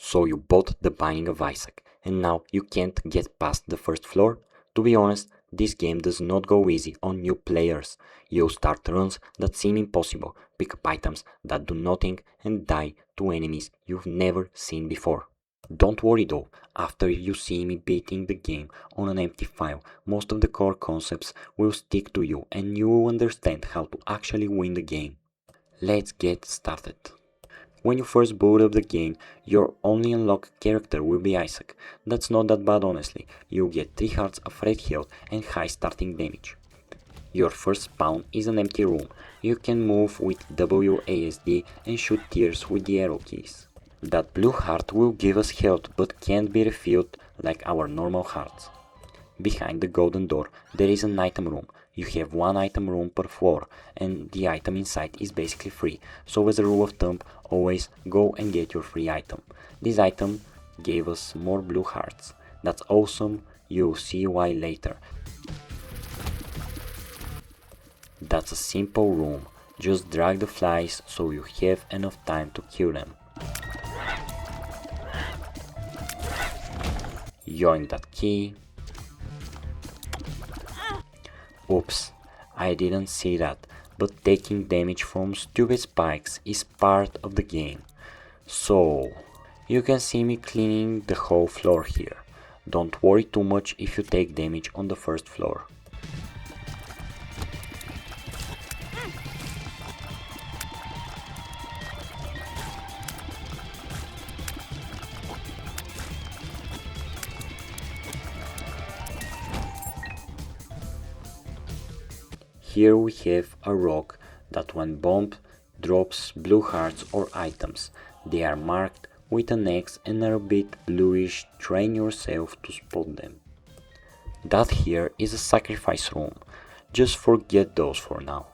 So you bought the Binding of Isaac, and now you can't get past the first floor? To be honest, this game does not go easy on new players. You start runs that seem impossible, pick up items that do nothing, and die to enemies you've never seen before. Don't worry though, after you see me beating the game on an empty file, most of the core concepts will stick to you and you will understand how to actually win the game. Let's get started. When you first boot up the game, your only unlocked character will be Isaac. That's not that bad honestly, you get 3 hearts of red health and high starting damage. Your first spawn is an empty room. You can move with WASD and shoot tears with the arrow keys. That blue heart will give us health but can't be refilled like our normal hearts. Behind the golden door there is an item room. You have 1 item room per floor and the item inside is basically free, so as a rule of thumb always go and get your free item. This item gave us more blue hearts. That's awesome, you'll see why later. That's a simple room, just drag the flies so you have enough time to kill them. Yoink that key. Oops, I didn't see that, but taking damage from stupid spikes is part of the game. So, you can see me cleaning the whole floor here. Don't worry too much if you take damage on the first floor. Here we have a rock that when bombed drops blue hearts or items. They are marked with an X and are a bit bluish, train yourself to spot them. That here is a sacrifice room, just forget those for now.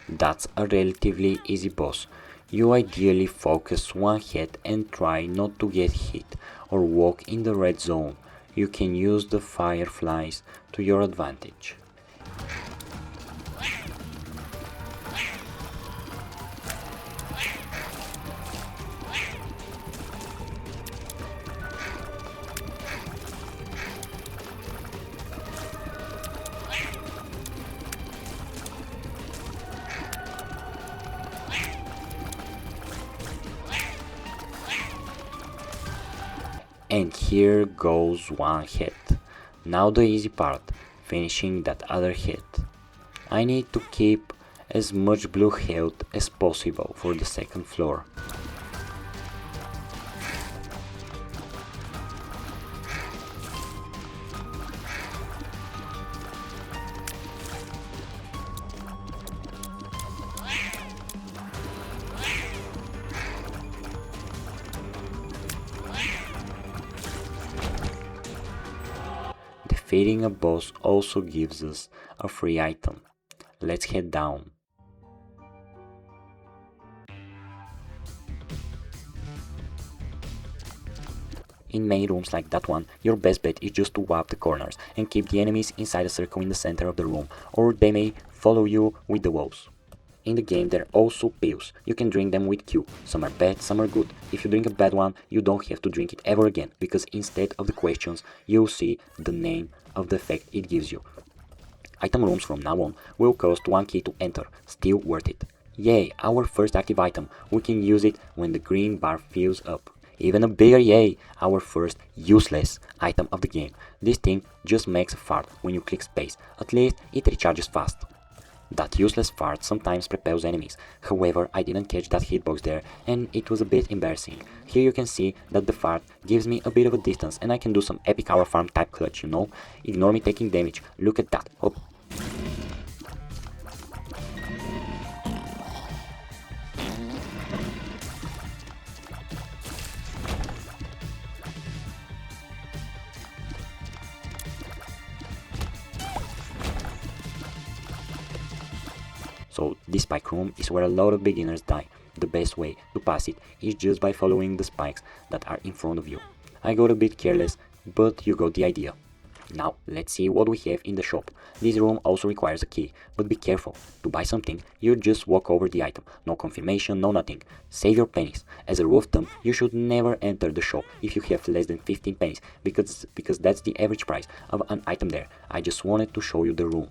That's a relatively easy boss. You ideally focus one hit and try not to get hit or walk in the red zone. You can use the fireflies to your advantage. And here goes one hit. Now the easy part, finishing that other hit. I need to keep as much blue health as possible for the second floor. Defeating a boss also gives us a free item. Let's head down. In main rooms like that one, your best bet is just to wipe the corners and keep the enemies inside a circle in the center of the room, or they may follow you with the walls. In the game there are also pills. You can drink them with Q. Some are bad, some are good. If you drink a bad one, you don't have to drink it ever again, because instead of the questions, you'll see the name of the effect it gives you. Item rooms from now on will cost 1 key to enter, still worth it. Yay, our first active item, we can use it when the green bar fills up. Even a bigger yay, our first useless item of the game. This thing just makes a fart when you click space, at least it recharges fast. That useless fart sometimes repels enemies, however I didn't catch that hitbox there and it was a bit embarrassing. Here you can see that the fart gives me a bit of a distance and I can do some epic hour farm type clutch, you know? Ignore me taking damage, look at that. Oh. So this spike room is where a lot of beginners die. The best way to pass it is just by following the spikes that are in front of you. I got a bit careless, but you got the idea. Now, let's see what we have in the shop. This room also requires a key, but be careful. To buy something, you just walk over the item. No confirmation, no nothing. Save your pennies. As a rule of thumb, you should never enter the shop if you have less than 15 pennies, because that's the average price of an item there. I just wanted to show you the room.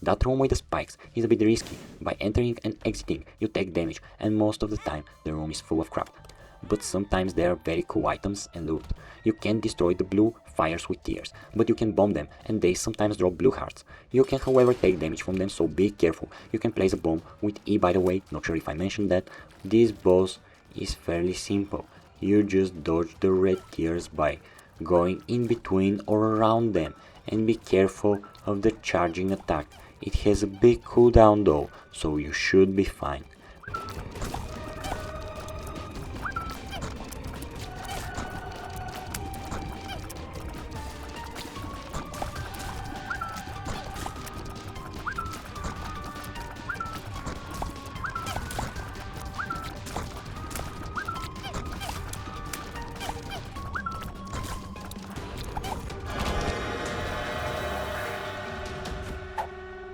That room with the spikes is a bit risky. By entering and exiting, you take damage, and most of the time the room is full of crap. But sometimes there are very cool items and loot. You can't destroy the blue fires with tears, but you can bomb them, and they sometimes drop blue hearts. You can however take damage from them, so be careful. You can place a bomb with E, by the way, not sure if I mentioned that. This boss is fairly simple. You just dodge the red tears by going in between or around them, and be careful of the charging attack. It has a big cooldown though, so you should be fine.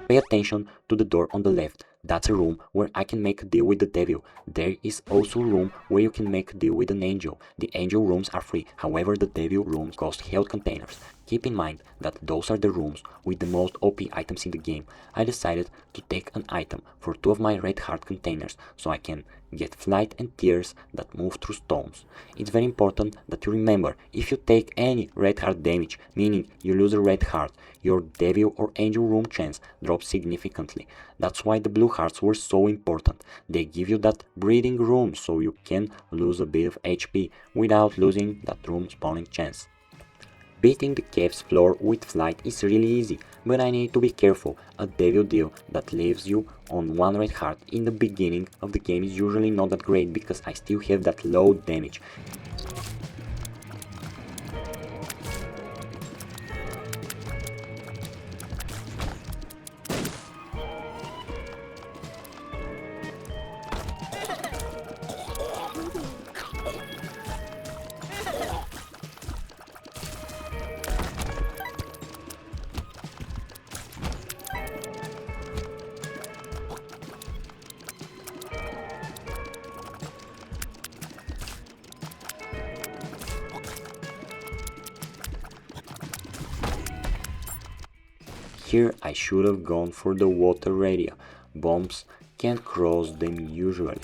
Pay attention to the door on the left. That's a room where I can make a deal with the devil. There is also a room where you can make a deal with an angel. The angel rooms are free, however the devil rooms cost health containers. Keep in mind that those are the rooms with the most OP items in the game. I decided to take an item for 2 of my red heart containers so I can get flight and tears that move through stones. It's very important that you remember, if you take any red heart damage, meaning you lose a red heart, your devil or angel room chance drops significantly. That's why the blue hearts were so important. They give you that breathing room so you can lose a bit of HP without losing that room spawning chance. Beating the cave's floor with flight is really easy, but I need to be careful. A devil deal that leaves you on 1 red heart in the beginning of the game is usually not that great because I still have that low damage. Here I should have gone for the water area. Bombs can't cross them usually.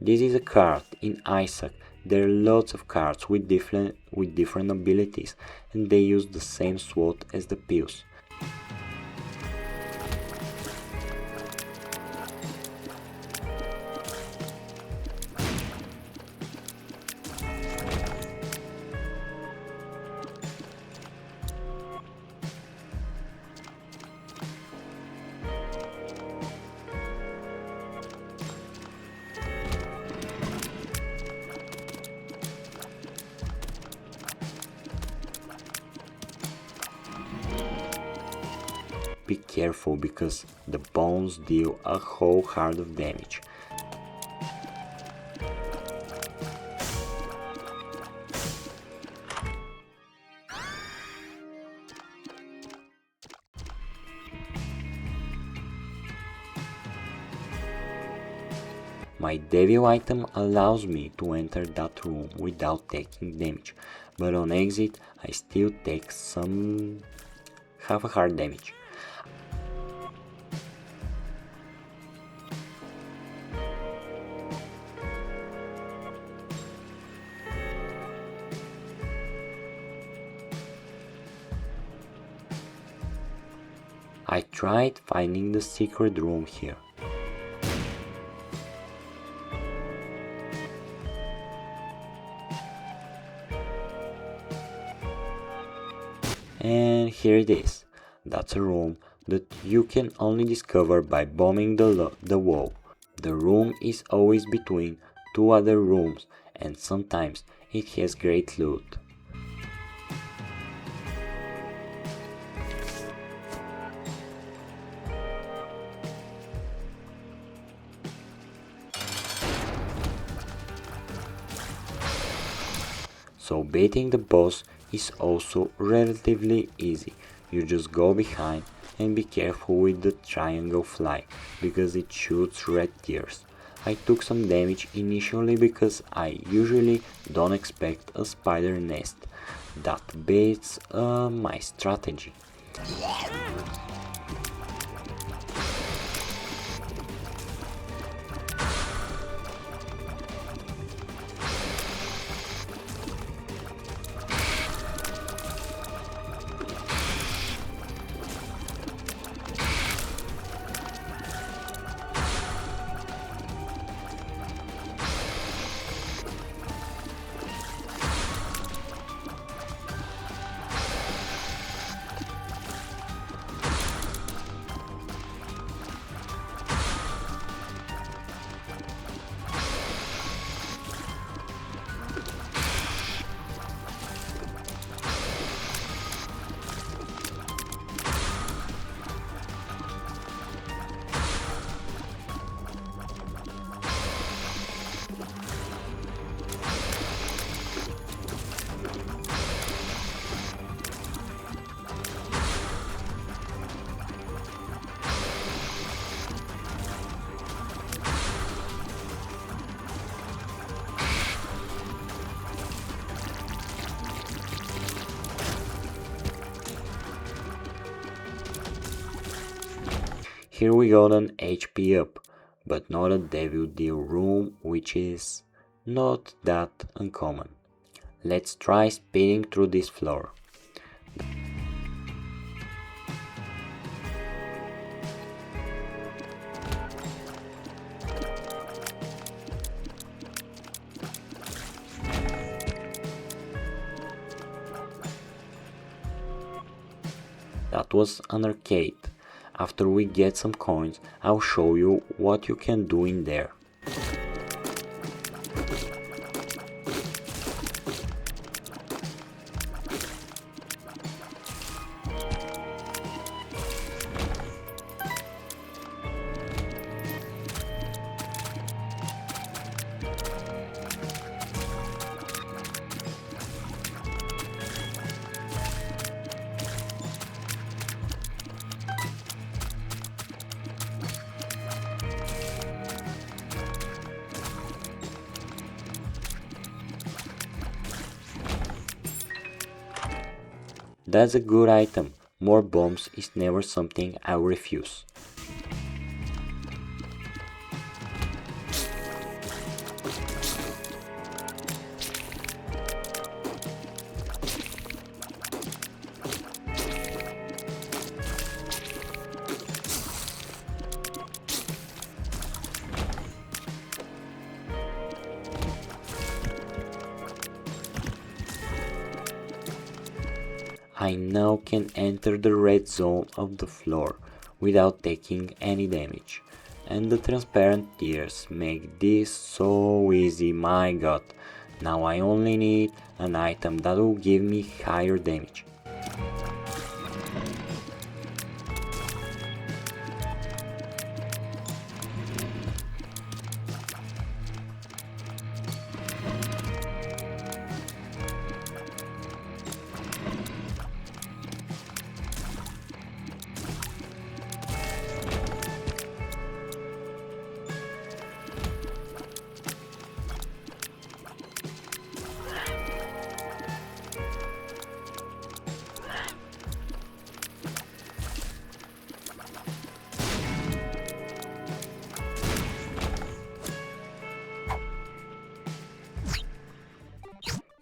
This is a card in Isaac. There are lots of cards with different abilities, and they use the same SWOT as the pills. Be careful because the bombs deal a whole heart of damage. My devil item allows me to enter that room without taking damage, but on exit I still take some half a heart damage. I tried finding the secret room here. And here it is. That's a room that you can only discover by bombing the wall. The room is always between 2 other rooms, and sometimes it has great loot. So beating the boss is also relatively easy. You just go behind and be careful with the triangle fly because it shoots red tears. I took some damage initially because I usually don't expect a spider nest. That beats my strategy. Here we got an HP up, but not a Devil Deal room, which is not that uncommon. Let's try speeding through this floor. That was an arcade. After we get some coins, I'll show you what you can do in there. That's a good item. More bombs is never something I'll refuse. I now can enter the red zone of the floor without taking any damage. And the transparent tears make this so easy, my god. Now I only need an item that will give me higher damage.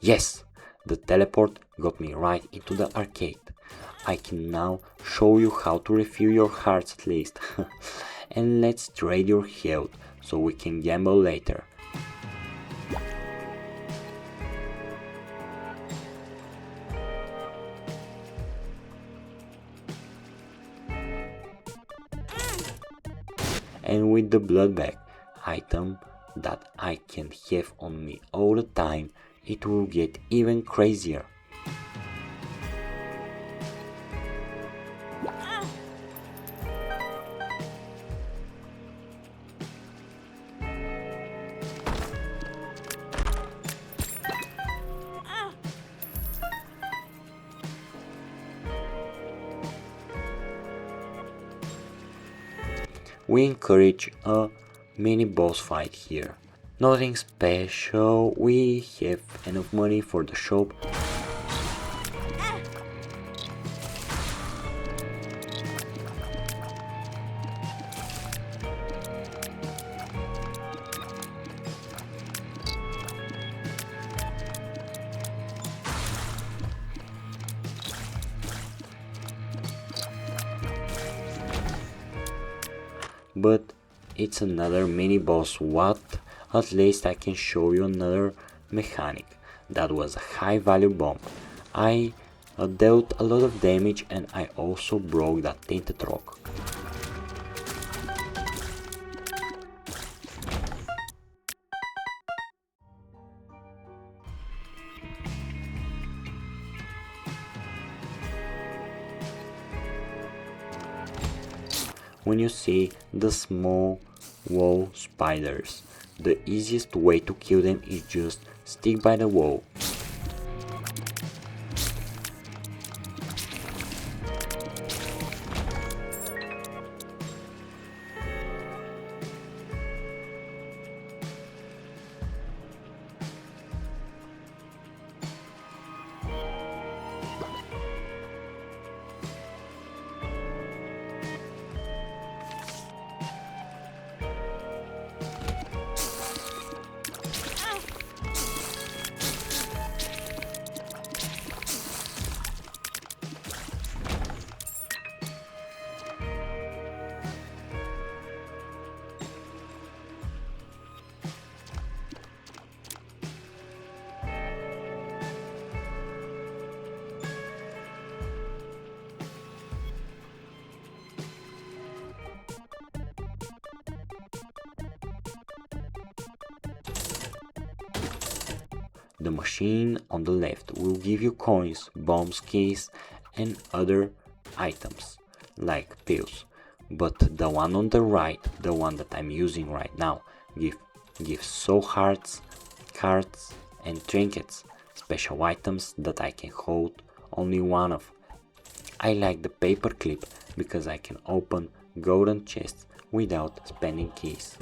Yes, the teleport got me right into the arcade. I can now show you how to refill your hearts at least. And let's trade your health so we can gamble later. And with the blood bag item that I can have on me all the time, it will get even crazier. we encourage a mini boss fight here. Nothing special, we have enough money for the shop. But it's another mini boss. What? At least I can show you another mechanic. That was a high value bomb. I dealt a lot of damage and I also broke that tainted rock. When you see the small wall spiders, the easiest way to kill them is just stick by the wall. The machine on the left will give you coins, bombs, keys and other items like pills, but the one on the right, the one that I'm using right now, gives soul hearts, cards and trinkets, special items that I can hold only one of. I like the paperclip because I can open golden chests without spending keys.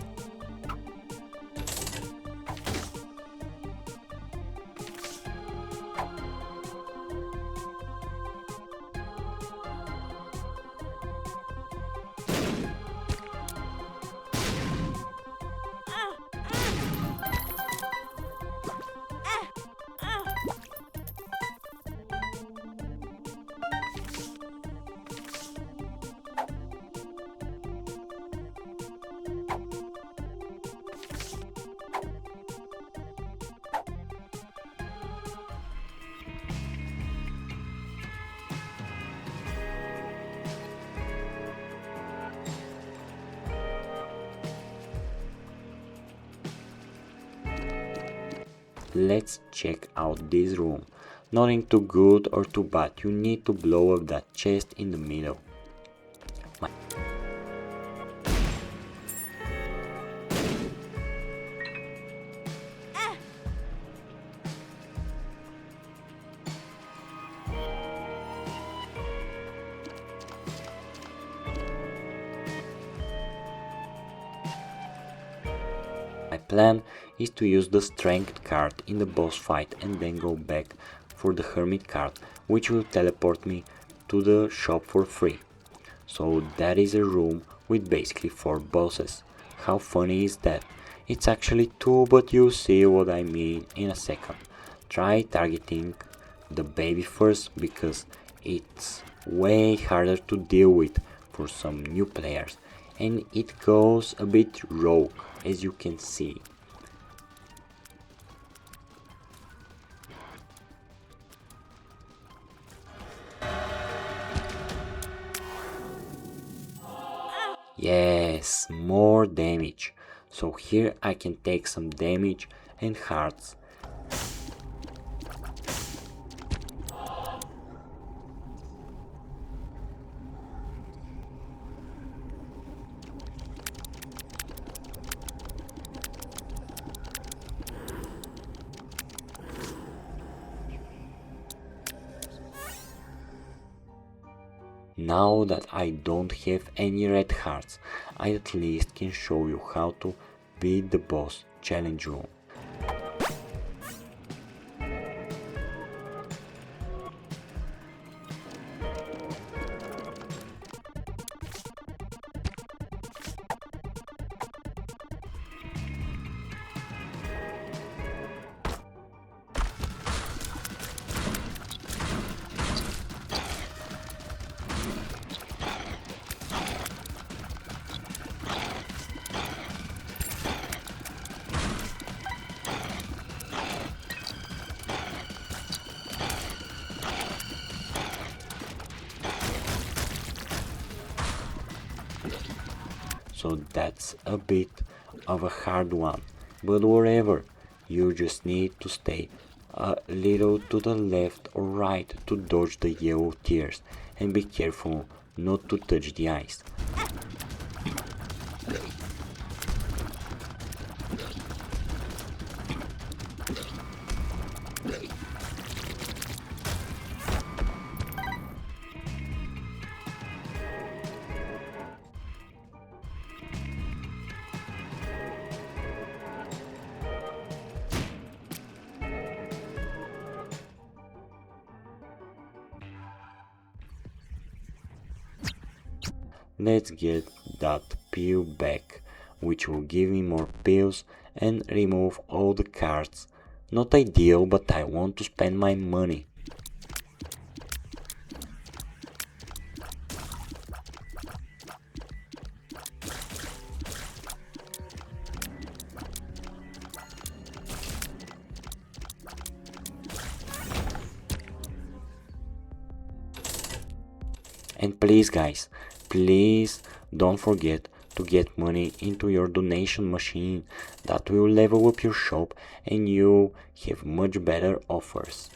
Let's check out this room. Nothing too good or too bad, you need to blow up that chest in the middle. My plan is to use the strength card in the boss fight and then go back for the hermit card, which will teleport me to the shop for free. So that is a room with basically 4 bosses. How funny is that? It's actually 2, but you'll see what I mean in a second. Try targeting the baby first because it's way harder to deal with for some new players, and it goes a bit rogue, as you can see. Yes, more damage. So here I can take some damage and hearts. Now that I don't have any red hearts, I at least can show you how to beat the boss challenge room. So that's a bit of a hard one, but whatever, you just need to stay a little to the left or right to dodge the yellow tears, and be careful not to touch the ice. Let's get that pill back, which will give me more pills and remove all the cards. Not ideal, but I want to spend my money. And please guys, please don't forget to get money into your donation machine. That will level up your shop and you have much better offers.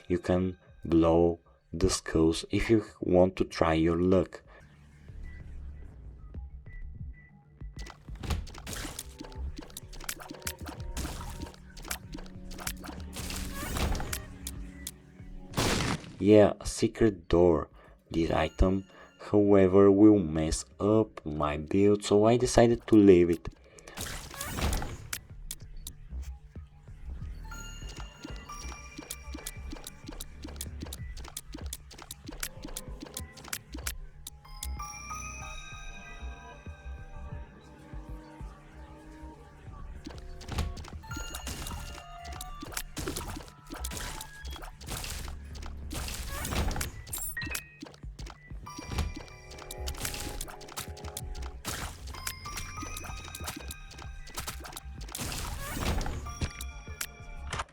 You can blow the skulls if you want to try your luck. Yeah, a secret door. This item, however, will mess up my build, so I decided to leave it.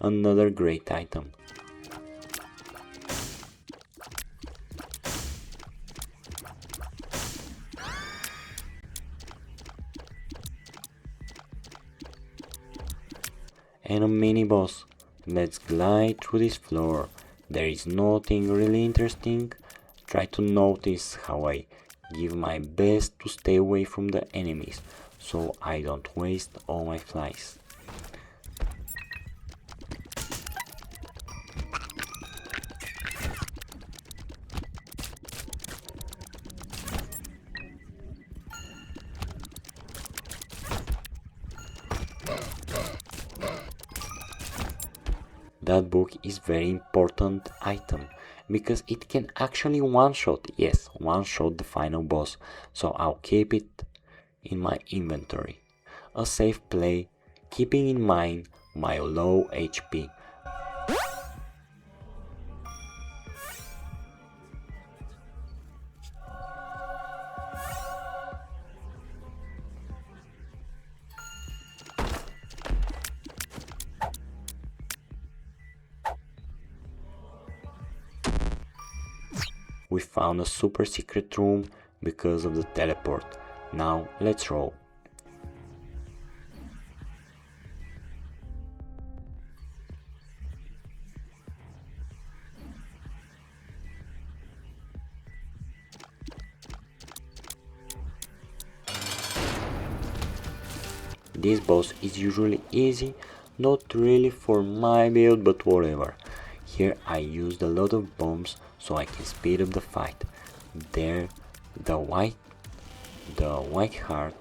Another great item. And a mini boss. Let's glide through this floor. There is nothing really interesting. Try to notice how I give my best to stay away from the enemies, so I don't waste all my flies. That book is very important item because it can actually one-shot, yes, one-shot the final boss, so I'll keep it in my inventory. A safe play, keeping in mind my low HP. We found a super secret room because of the teleport. Now let's roll. This boss is usually easy, not really for my build, but whatever. Here I used a lot of bombs so I can speed up the fight. There, the white heart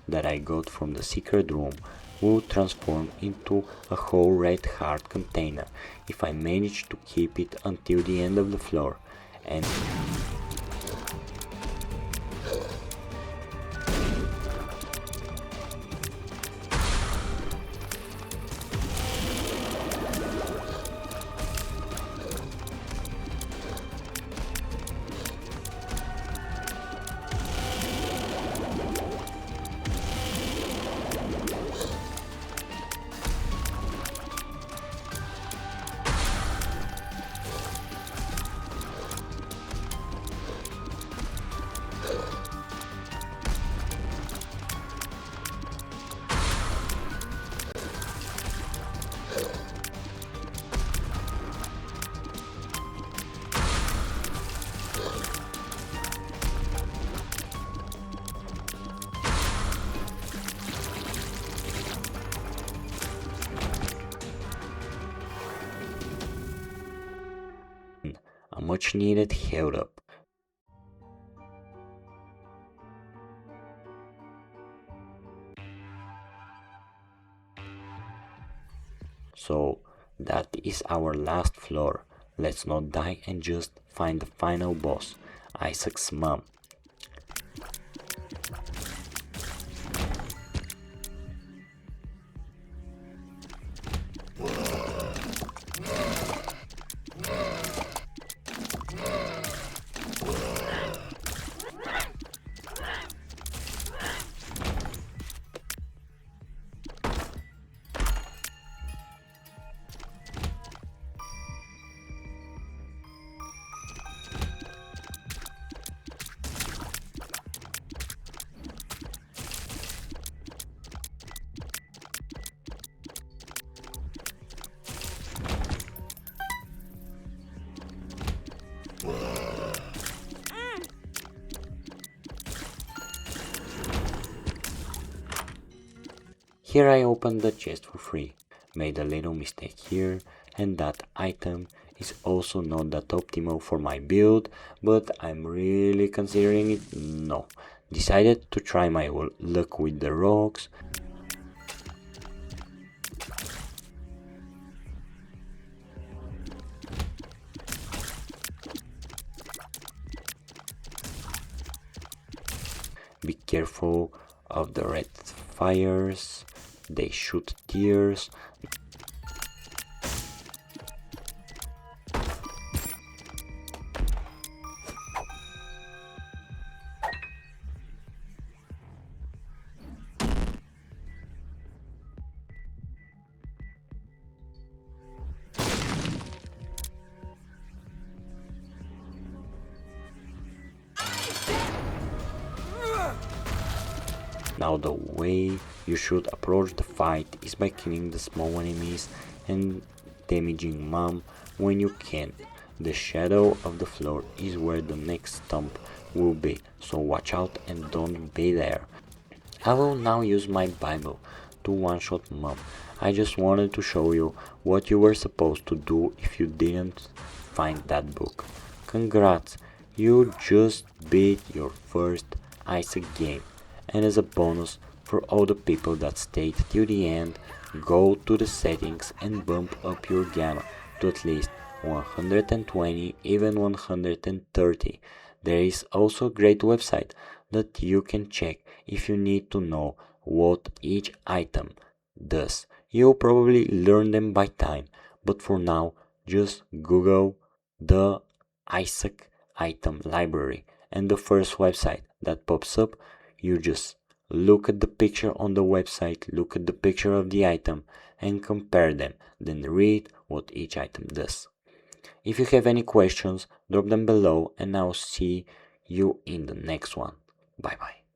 that I got from the secret room will transform into a whole red heart container if I manage to keep it until the end of the floor. And a much needed health up. So that is our last floor. Let's not die and just find the final boss, Isaac's mom. Here I opened the chest for free, made a little mistake here, and that item is also not that optimal for my build, but I'm really considering it. No, decided to try my luck with the rocks. Be careful of the red fires, they shoot tears. Now the way you should approach the fight is by killing the small enemies and damaging Mom when you can. The shadow of the floor is where the next stump will be, so watch out and don't be there. I will now use my Bible to one-shot Mom. I just wanted to show you what you were supposed to do if you didn't find that book. Congrats, you just beat your first Isaac game. And as a bonus for all the people that stayed till the end, go to the settings and bump up your gamma to at least 120, even 130. There is also a great website that you can check if you need to know what each item does. You'll probably learn them by time, but for now, just Google the Isaac item library, and the first website that pops up, you just look at the picture on the website, look at the picture of the item, and compare them, then read what each item does. If you have any questions, drop them below, and I'll see you in the next one. Bye bye.